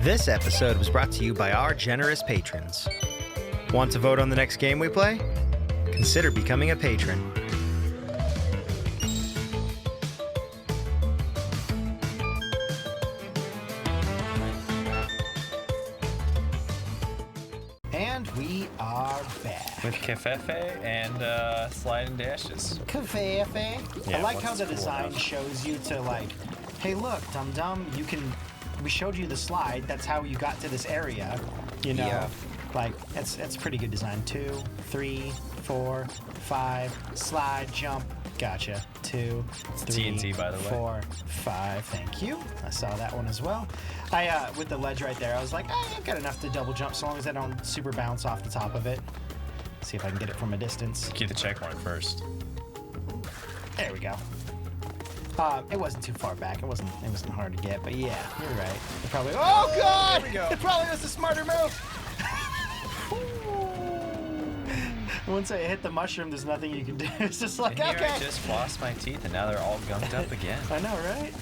This episode was brought to you by our generous patrons. Want to vote on the next game we play? Consider becoming a patron. And we are back. With Cafefe and sliding dashes. Cafefe. Yeah, I like how what's the cool design about it? shows you to like, hey look, dum-dum, we showed you the slide, that's how you got to this area, you know? Yeah. Like, it's pretty good design. 2, 3, 4, 5, slide, jump, gotcha. 2, 3, TNT, by the way. 4, 5, thank you. I saw that one as well. With the ledge right there, I was like, I've got enough to double jump, so long as I don't super bounce off the top of it. See if I can get it from a distance. Keep the checkpoint first. There we go. It wasn't too far back. It wasn't hard to get, but yeah, you're right. It probably. Oh God! There we go. It probably was a smarter move. Once I hit the mushroom, there's nothing you can do. It's just like, And here okay. I just flossed my teeth and now they're all gummed up again. I know, right?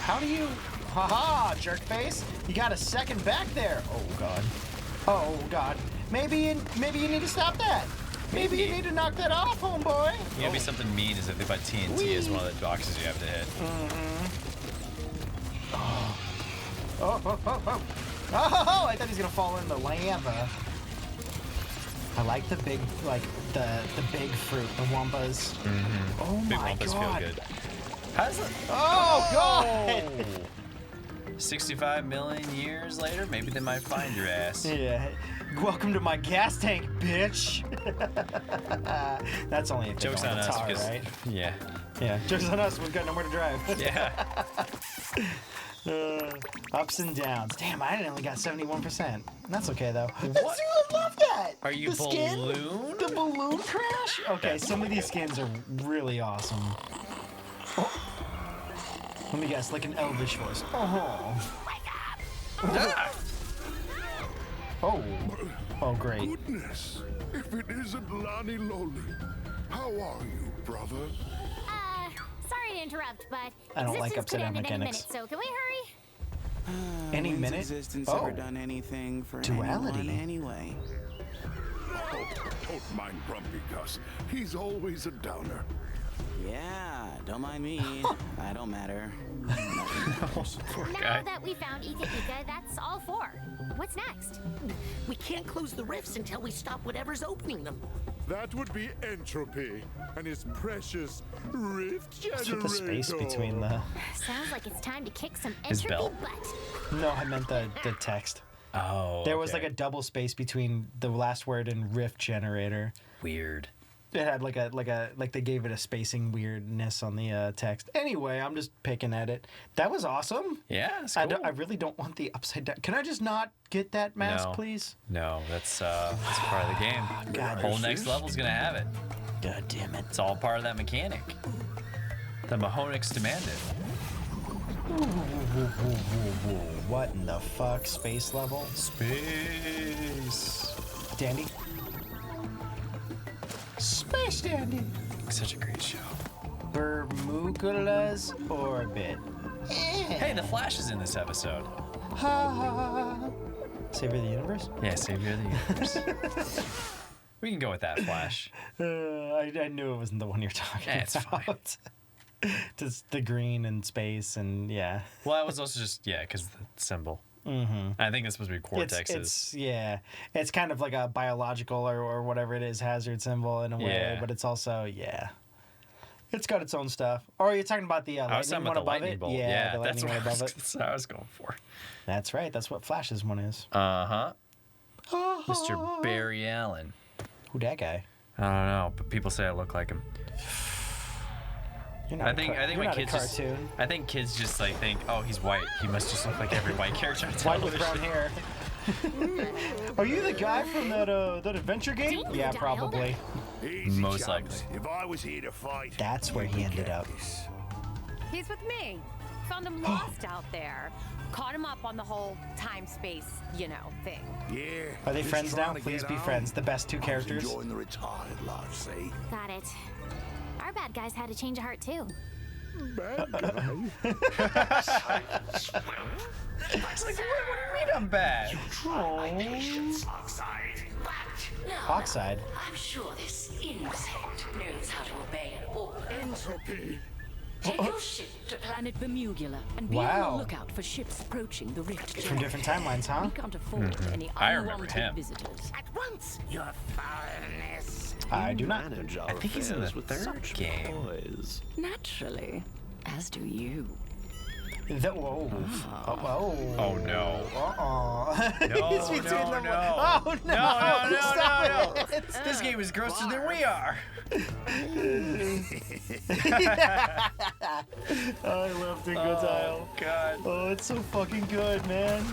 How do you? Haha, jerk face! You got a second back there. Oh God. Oh God. Maybe you need to stop that. Maybe you need to knock that off, homeboy. You gotta be something mean as if they put TNT as one of the boxes you have to hit. Oh, I thought he was gonna fall in the lava. I like the big, the big fruit, the wampas. Oh Big my Wumpas God. feel good. How's it? Oh God. 65 million years later, maybe they might find your ass. Yeah. Welcome to my gas tank, bitch. That's only if they Joke's don't on us, tar, because right? yeah, Yeah. Joke's on us. We've got nowhere to drive. yeah. Ups and downs. Damn, I only got 71%. That's okay though. What? I love that. Are you the skin? balloon? The balloon crash? Okay, some of these skins are really awesome. Oh. Let me guess, like an elvish voice. Oh. Ah! Oh. Oh, great. Goodness, if it isn't Lani Loli. How are you, brother? Sorry to interrupt, but I don't like existence upside could down end at any mechanics. minute, so can we hurry? Any When's minute? existence Oh. ever done anything for Duality. anyone anyway? Don't mind Grumpy Gus. He's always a downer. Yeah, don't mind me. I don't matter. Poor Now guy. that we found Ika-Ika, that's all four. What's next? We can't close the rifts until we stop whatever's opening them. That would be entropy and his precious rift generator. What's with the space between the... Sounds like it's time to kick some His entropy belt? butt. No, I meant the text. Oh, There was okay. like a double space between the last word and rift generator. weird. It had like they gave it a spacing weirdness on the text. Anyway, I'm just picking at it. That was awesome. Yeah, it's I, cool. I really don't want the upside down. Can I just not get that mask, No. please? No, that's part of the game. God, Whole next level's gonna have it. God damn it. It's all part of that mechanic. The Mahonics demand it. What in the fuck? Space level? Space. Dandy? Space Dandy. Such a great show. Bermugula's orbit. Hey, the Flash is in this episode. Ha. Savior of the universe? Yeah, Savior of the Universe. We can go with that, Flash. I knew it wasn't the one you're talking Yeah, it's about. Just the green and space and yeah. Well, that was also just, yeah, because the symbol. Mm-hmm. I think it's supposed to be Cortex's. It's kind of like a biological or whatever it is hazard symbol in a way, Yeah. but it's also it's got its own stuff. Or are you talking about the I was talking lightning about one the above lightning it? bolt. Yeah, the that's lightning what one above it. that's what I was going for. That's right. That's what Flash's one is. Uh-huh. Mr. Barry Allen. Who that guy? I don't know, but people say I look like him. You're not I think you're when not kids a just, cartoon. I think kids just like think, oh, he's white. He must just look like every white character on White with television. brown hair. Are you the guy from that adventure game? Dingodile? Yeah, probably. Easy, Most chums. likely. If I was here to fight, That's where he ended up. He's with me. Found him lost out there. Caught him up on the whole time-space, thing. Yeah. Are they just friends now? trying to Please get be on. friends. The best two I was characters. enjoying the retired life, see? Got it. Our bad guys had a change of heart too. bad guy. It's like, what do you mean I'm bad? Oxide. I'm sure this insect knows how to obey an order. Entropy. Take your ship to planet Bermugula and be on Wow. the lookout for ships approaching the rift. From different timelines, huh? We can't afford any I remember unwanted him. visitors. At once, your foulness. I do not. Manage our I think he's in the affairs with third such game. poise. Naturally, as do you. Whoa. Oh. Oh no. Uh-oh. No, He's between no, them. no. Oh, no. No. Stop it. This game is grosser than we are. I love Dingodile. Oh god. Oh, it's so fucking good, man.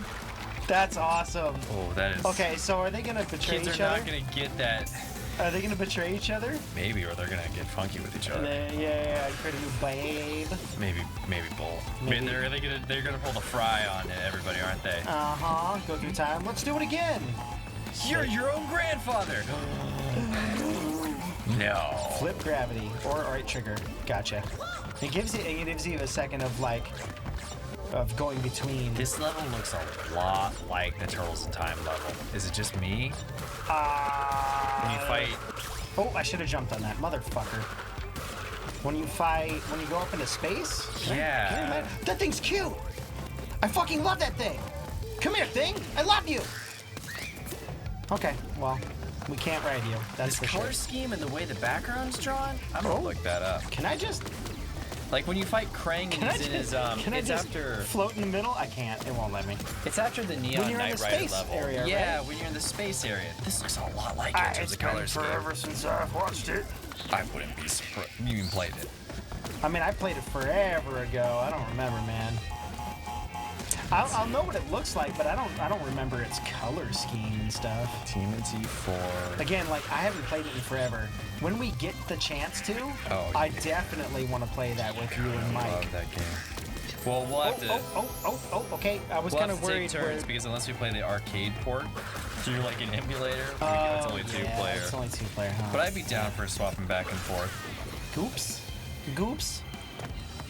That's awesome. Oh, that is. Okay, so are they gonna betray Kids each are other? not gonna get that. Are they gonna betray each other? Maybe, or they're gonna get funky with each other. Yeah, pretty babe. Maybe both. Maybe. They're gonna pull the fry on everybody, aren't they? Uh-huh. Go through time. Let's do it again. You're your own grandfather. No. Flip gravity or right trigger. Gotcha. It gives you a second of going between. This level looks a lot like the Turtles in Time level. Is it just me? When you fight. Oh, I should have jumped on that motherfucker. When you go up into space. Yeah. That thing's cute. I fucking love that thing. Come here, thing. I love you. Okay, well, we can't ride you. That's This for color sure. scheme and the way the background's drawn, I'm gonna look that up. Can I just? Like when you fight Krang and he's in his Can I it's just after float in the middle? I can't. It won't let me. it's after the Neon you're in Knight the Rider space level. area, yeah, right? when you're in the space area. This looks a lot like it in terms It's of color been scheme. forever since I've watched it. I wouldn't be surprised. You even played it. I mean, I played it forever ago. I don't remember, man. I'll know what it looks like, but I don't remember its color scheme and stuff. TMNT 4. Again, like I haven't played it in forever. When we get the chance to, I definitely want to play that with you and Mike. Love that game. Well, we'll have to. Okay. I was We'll kind have of to worried. take turns because unless we play the arcade port through like an emulator, it's only two player. It's only two player, huh? But I'd be down for swapping back and forth. Goops.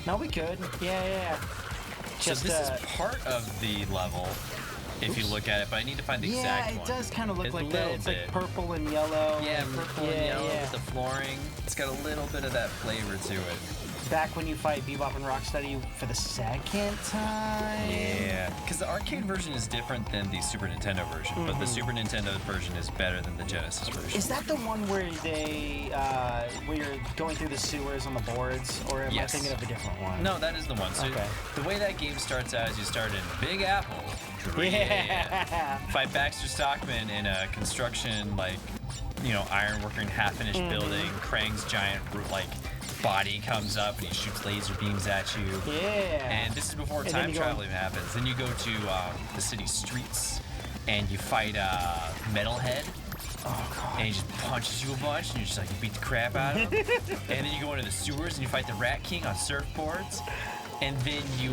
No, we could. Yeah. Just, so this is part of the level, if you look at it, but I need to find the exact one. Yeah, it does kind of look It's like a that. little It's bit. like purple and yellow. Yeah, purple and yellow yeah. with the flooring. It's got a little bit of that flavor to it. Back when you fight Bebop and Rocksteady for the second time. Yeah, because the arcade version is different than the Super Nintendo version, but the Super Nintendo version is better than the Genesis version. Is that the one where where you're going through the sewers on the boards, or am I Yes. thinking of a different one? No, that is the one. So Okay. the way that game starts out is you start in Big Apple. Yeah. Fight Baxter Stockman in a construction, ironworker in half-finished building. Krang's giant body comes up and he shoots laser beams at you. Yeah. And this is before And then time you go- travel even happens. Then you go to the city streets and you fight Metalhead. Oh god. And he just punches you a bunch and you're just like, you beat the crap out of him. And then you go into the sewers and you fight the Rat King on surfboards. And then you,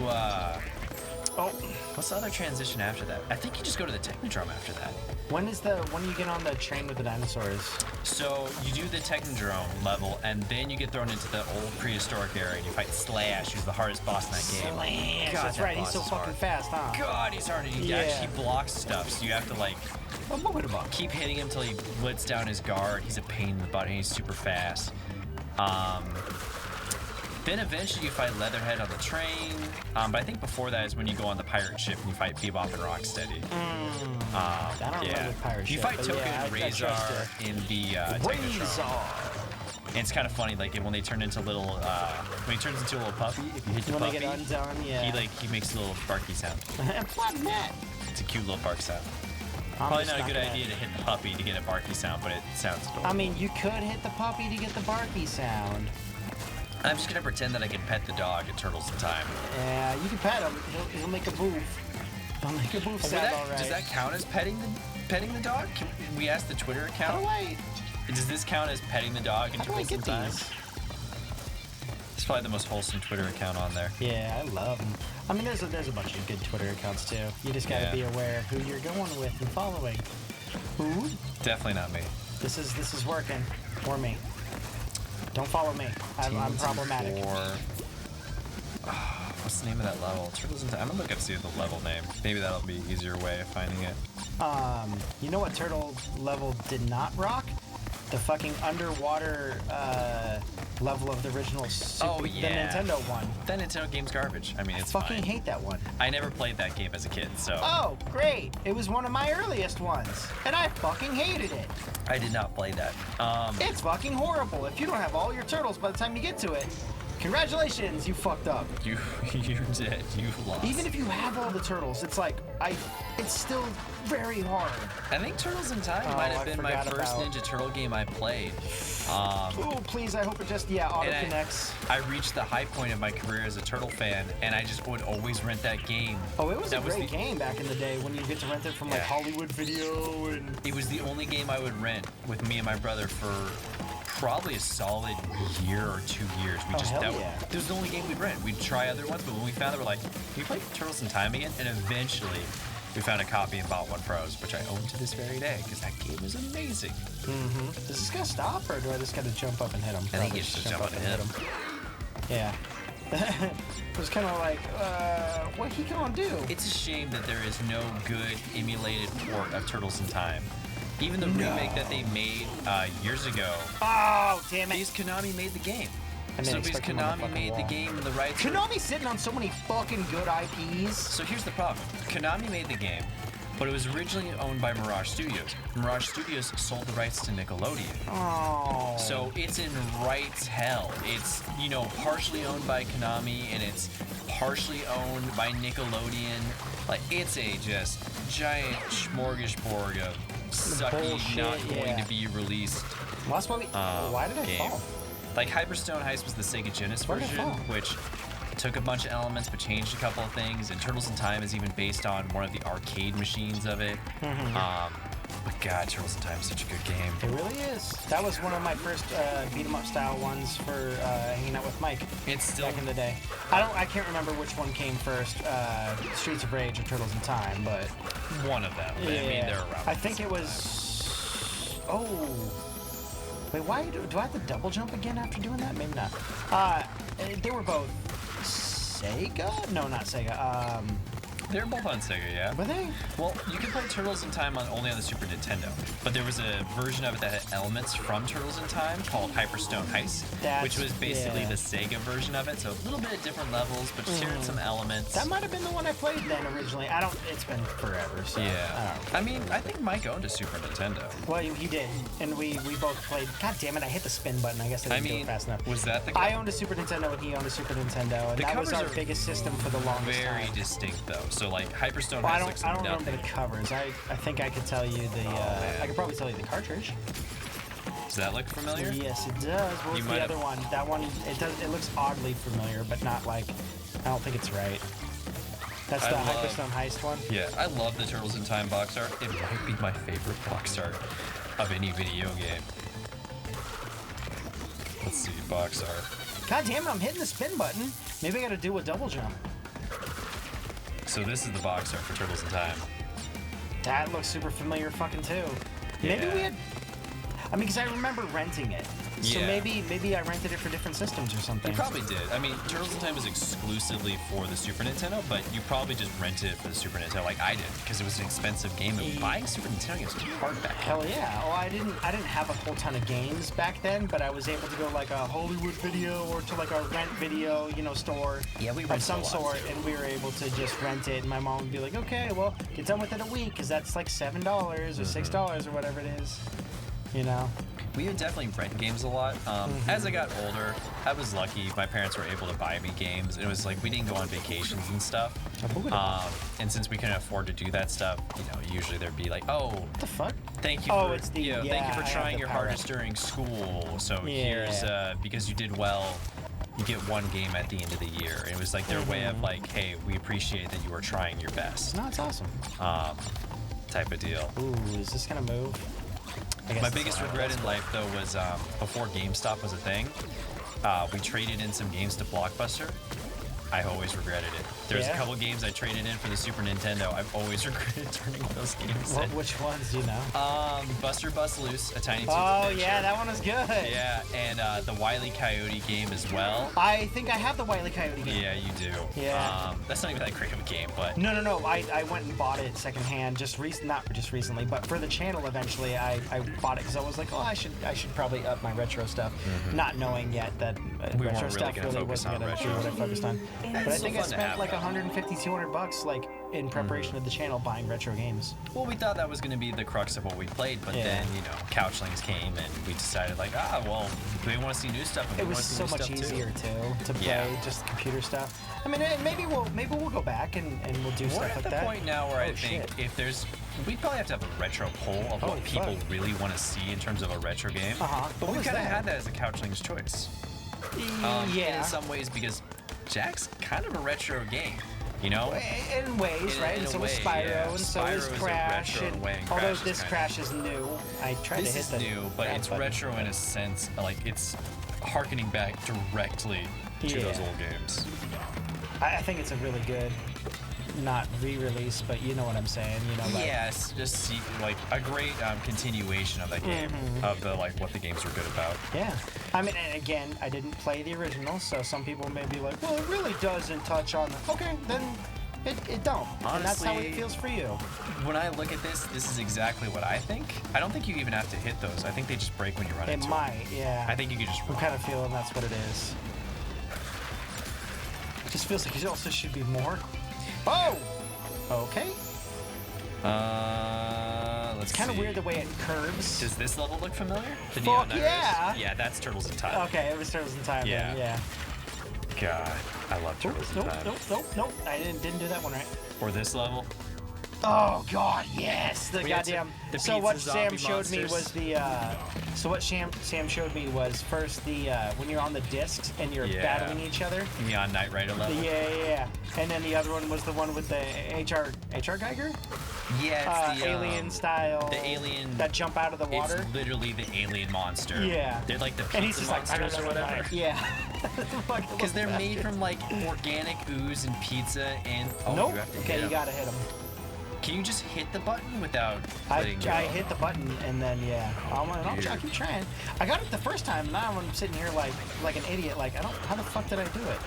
what's the other transition after that? I think you just go to the Technodrome after that. When you get on the train with the dinosaurs? So you do the Technodrome level, and then you get thrown into the old prehistoric area, and you fight Slash, who's the hardest boss in that game. Slash. God, That's that right. He's boss so is fucking hard. fast, huh? God, he's hard, and he Yeah. actually blocks stuff, so you have to keep hitting him until he lets down his guard. He's a pain in the butt, and he's super fast. Then eventually you fight Leatherhead on the train, but I think before that is when you go on the pirate ship and you fight Bebop and Rocksteady. I don't remember the pirate You ship, fight but Token yeah, and I trust Razor in the Technodrome. Razor. And it's kind of funny, like when they turn into when he turns into a little puppy, if you hit the When puppy, they get undone, yeah. he makes a little barky sound. Plot net. It's a cute little bark sound. I'm Probably just not a good gonna- idea to hit the puppy to get a barky sound, but it sounds cool. I mean, you could hit the puppy to get the barky sound. I'm just gonna pretend that I can pet the dog at Turtles in Time. Yeah, you can pet him. He'll make a move. He'll make a move sound, all right. Does that count as petting the dog? Can we ask the Twitter How account? do I? Does this count as petting the dog in How do I Turtles in get Time? these? It's probably the most wholesome Twitter account on there. Yeah, I love them. I mean, there's a bunch of good Twitter accounts too. You just gotta Yeah. be aware who you're going with and following. Who? Definitely not me. This is working for me. Don't follow me. I'm problematic. What's the name of that level? Turtles in Time. I'm gonna look up see the level name. Maybe that'll be an easier way of finding it. You know what turtle level did not rock? The fucking underwater level of the original Oh, yeah. the Nintendo one. That Nintendo game's garbage. I mean, it's Fucking fine. hate that one. I never played that game as a kid, so Oh, great. It was one of my earliest ones. And I fucking hated it. I did not play that. It's fucking horrible. If you don't have all your turtles by the time you get to it, congratulations, you fucked up. You did. You lost. Even if you have all the turtles, it's like, it's still very hard. I think Turtles in Time Oh, might have I been my forgot first about- Ninja Turtle game I played. Oh, please, I hope it just, auto And connects. I reached the high point of my career as a Turtle fan, and I just would always rent that game. Oh, it was That a great game back in the day when you get to rent it from like Yeah. Hollywood Video and... It was the only game I would rent with me and my brother for probably a solid year or 2 years. We just hell that, yeah. It was the only game we'd rent. We'd try other ones, but when we found it, we're like, can we play Turtles in Time again? And eventually, we found a copy and bought one for us, which I own to this very day because that game is amazing. Does this guy stop, or do I just gotta jump up and hit him? I think you should jump up and hit him. Yeah. It was kind of like, what he gonna do? It's a shame that there is no good emulated port of Turtles in Time. Even the remake that they made years ago, Oh, damn it. because Konami made the game. And So then because expect him on the Konami fucking made the wall. game and the rights. Konami's sitting on so many fucking good IPs. So here's the problem. Konami made the game, but it was originally owned by Mirage Studios. Mirage Studios sold the rights to Nickelodeon. Oh. So it's in rights hell. It's, partially owned by Konami and it's partially owned by Nickelodeon. Like, it's a just giant smorgasbord of sucky, Bullshit, not going yeah. to be released Well, that's why we... why did I game. fall? Like, Hyperstone Heist was the Sega Genesis Where did I version, fall? which took a bunch of elements but changed a couple of things. And Turtles in Time is even based on one of the arcade machines of it. But God, Turtles in Time is such a good game. It really is. That was one of my first beat 'em up style ones for hanging out with Mike It's still back in the day. I can't remember which one came first, Streets of Rage or Turtles in Time, but one of them. I mean, they're around. I think it was. Oh. Wait, why do I have to double jump again after doing that? Maybe not. They were both Sega? No, not Sega. They're both on Sega, yeah. Were they? Well, you can play Turtles in Time only on the Super Nintendo, but there was a version of it that had elements from Turtles in Time called Hyperstone Heist, which was basically the Sega version of it. So a little bit of different levels, but shared some elements. That might have been the one I played then originally. It's been forever, so. Yeah. I mean, I think Mike owned a Super Nintendo. Well, he did, and we both played. God damn it! I hit the spin button. I guess I didn't do it fast enough. Was that the? I owned a Super Nintendo, and he owned a Super Nintendo, and The that was covers our are biggest system for the longest very time. distinct though. So like Hyperstone Well, has like some I don't nothing. remember the covers. I think I could tell you the. I could probably tell you the cartridge. Does that look familiar? Yes, it does. What was You the might other have- one? That one. It does. It looks oddly familiar, but not like. I don't think it's right. That's the Hyperstone Heist one. Yeah, I love the Turtles in Time box art. It might be my favorite box art of any video game. Let's see, box art. God damn it! I'm hitting the spin button. Maybe I got to do a double jump. So this is the box art for Turtles in Time. That looks super familiar fucking too. Maybe Yeah. we had... I mean, because I remember renting it. So Yeah. maybe I rented it for different systems or something. You probably did. I mean, Turtles in Time was exclusively for the Super Nintendo, but you probably just rented it for the Super Nintendo like I did, because it was an expensive game. And buying Super Nintendo games was hard back then. Hell yeah. Well, I didn't have a whole ton of games back then, but I was able to go like a Hollywood Video or to like a rent video, store Yeah, we of rented some a lot, sort, too. and we were able to just rent it. And my mom would be like, "Okay, well, get done with it a week, because that's like $7 or $6 or whatever it is." We would definitely rent games a lot. As I got older, I was lucky. My parents were able to buy me games. And it was like we didn't go on vacations and stuff. And since we couldn't afford to do that stuff, usually there'd be like, "Oh, What the fuck? thank you Oh, for it's the- thank yeah, you for I have trying the your power hardest up. during school. So Yeah. here's because you did well, you get one game at the end of the year." And it was like their way of like, "Hey, we appreciate that you were trying your best," No, it's awesome. type of deal. Ooh, is this gonna move? I guess My it's biggest not. regret in life, though, was before GameStop was a thing, we traded in some games to Blockbuster, I always regretted it. There's Yeah? a couple games I traded in for the Super Nintendo. I've always regretted turning those games in. Which ones do you know? Buster Bust Loose, a Tiny Toons Oh, adventure. yeah, that one was good. Yeah, and the Wile E. Coyote game as well. I think I have the Wile E. Coyote game. Yeah, you do. Yeah. That's not even that great of a game, but No. I went and bought it secondhand, not just recently, but for the channel eventually. I bought it because I was like, oh, I should probably up my retro stuff, not knowing yet that We weren't retro really stuff gonna really focus wasn't on gonna be retro. what I focused on. But I still think I fun to spent have, like though. $150-200 like in preparation of the channel buying retro games. well, we thought that was going to be the crux of what we played, but Yeah. then Couchlings came and we decided like, well, we want to see new stuff. And It we was wanna see so new much stuff too. easier too to play Yeah. just computer stuff. I mean, maybe we'll go back and we'll do We're stuff at like the that. point now where I Oh, think shit. if there's, we'd probably have to have a retro poll of what Oh, people fuck. really want to see in terms of a retro game. Uh-huh. But What we was kind of that? had that as a Couchling's choice. And Yeah. in some ways, because Jack's kind of a retro game, you know? In ways, In- right? in and a so way, is Spyro, yeah. and so Spyro is is a Crash. retro And way, and although Crash is this kinda- Crash is new, I tried This to hit is the new, but grab it's button. retro in a sense, like it's harkening back directly to Yeah. those old games. I think it's a really good, not re-release, but you know what I'm saying. Like, Yes, just see like a great continuation of that game, of the like what the games were good about. Yeah. I mean, and again, I didn't play the original, so some people may be like, well, it really doesn't touch on the... Okay, then it don't. And that's how it Honestly, feels for you. When I look at this is exactly what I think. I don't think you even have to hit those. I think they just break when you run It into might, yeah. I think you could just I'm kind of feeling that's what it is. It just feels like it also should be more. Oh! Okay. Let's It's kind of see. weird the way it curves. Does this level look familiar? The Fuck Neon Nightmares? yeah! Yeah, that's Turtles in Time. Okay, it was Turtles in Time then, Yeah. yeah. God, I love Turtles in Time. Nope. I didn't do that one right. Or this level. Oh God, yes! The We had goddamn. the So pizza what Sam zombie showed me monsters. was the. So what Sam showed me was first the when you're on the discs and you're Yeah. battling each other. Neon Knight Rider level. Yeah. And then the other one was the one with the HR Geiger. Yeah, it's the alien style. the alien that jump out of the water. It's literally the alien monster. Yeah. They're like the And he's pizza just like monsters or whatever. Yeah. Because they're made from like organic ooze and pizza and Nope. you have to Okay, hit you 'em. gotta hit him. Can you just hit the button without I letting go? hit the button and then yeah, I'll keep trying. I got it the first time. Now I'm sitting here like an idiot. Like how the fuck did I do it?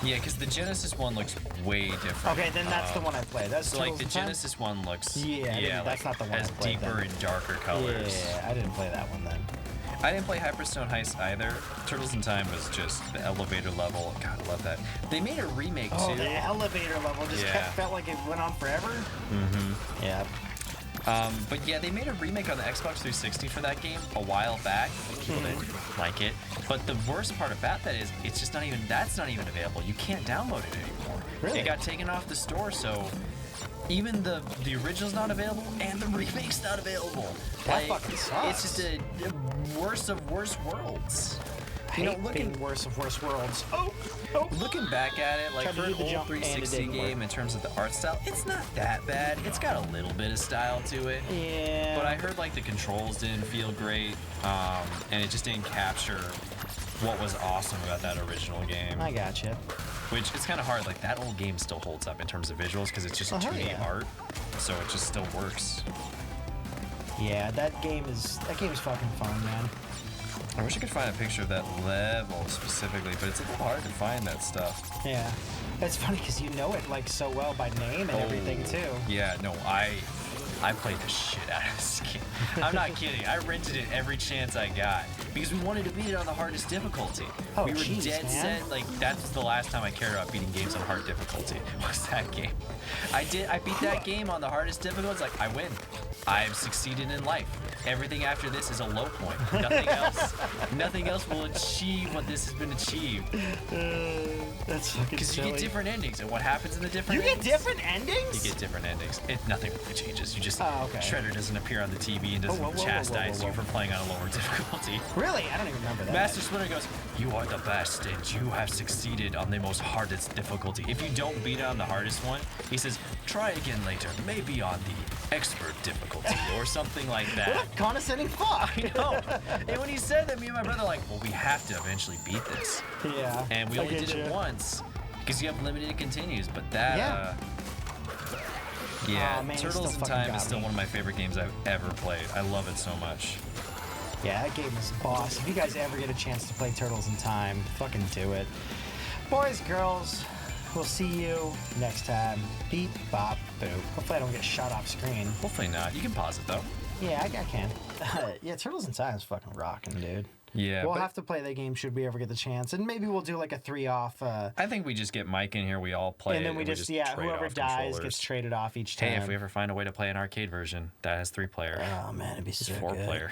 Yeah, because the Genesis one looks way different. Okay, then that's the one I played. That's So like Turtles the in Time? Genesis one looks that's like, not the one I has played deeper then. and darker colors. Yeah, I didn't play that one then. I didn't play Hyperstone Heist either. Turtles in Time was just the elevator level. God, I love that. They made a remake Oh, too. the elevator level just Yeah. felt like it went on forever. Mm-hmm. Yeah. But yeah, they made a remake on the Xbox 360 for that game a while back. People didn't like it. But the worst part about that is it's just not even available. You can't download it anymore. Really? It got taken off the store, so even the original's not available and the remake's not available. That fucking sucks. It's just a worst of worst worlds. You know, Hate being worse of worse worlds. looking back at it, like Tried to for do an the old jump and it 360 didn't game work. in terms of the art style, it's not that bad. It's got a little bit of style to it. Yeah. But I heard like the controls didn't feel great, and it just didn't capture what was awesome about that original game. I gotcha. Which it's kind of hard. Like that old game still holds up in terms of visuals because it's just Oh, hell 2D yeah. art, so it just still works. Yeah, that game is fucking fun, man. I wish I could find a picture of that level specifically, but it's a little hard to find that stuff. Yeah. It's funny because you know it like so well by name and everything too. Yeah, no, I played the shit out of this game. I'm not kidding. I rented it every chance I got because we wanted to beat it on the hardest difficulty. Oh, we were jeez, dead man. set. Like that's the last time I cared about beating games on hard difficulty. Was that game? I beat that game on the hardest difficulty. It's like I win. I've succeeded in life. Everything after this is a low point. Nothing else will achieve what this has been achieved. That's fucking Because you silly. get different endings, and what happens in the different You get endings? different endings? You get different endings. Nothing really changes. You just Oh, okay. Shredder doesn't appear on the TV and doesn't whoa, chastise whoa. you for playing on a lower difficulty. Really? I don't even remember that. Master Splinter goes, "You are the best, and you have succeeded on the most hardest difficulty. If you don't beat it on the hardest one, he says, try again later, maybe on the expert difficulty or something like What that." a condescending fuck. I know. And when he said that, me and my brother were like, well, we have to eventually beat this. Yeah. And we I only get did it you. once. because you have limited continues. But that, Yeah. yeah, Aw, man, you Turtles still in fucking Time got is still me. one of my favorite games I've ever played. I love it so much. Yeah, that game is boss. If you guys ever get a chance to play Turtles in Time, fucking do it. Boys, girls, we'll see you next time. Beep, bop, boop. Hopefully I don't get shot off screen. Hopefully not. You can pause it though. Yeah, I can. Yeah, Turtles in Time is fucking rocking, dude. Yeah, We'll but have to play that game should we ever get the chance, and maybe we'll do like a 3-off. I think we just get Mike in here. We all play And then it, we just trade whoever off dies controllers. gets traded off each time. Hey, if we ever find a way to play an arcade version that has 3 player, Oh man, it'd be so it's 4 good. player.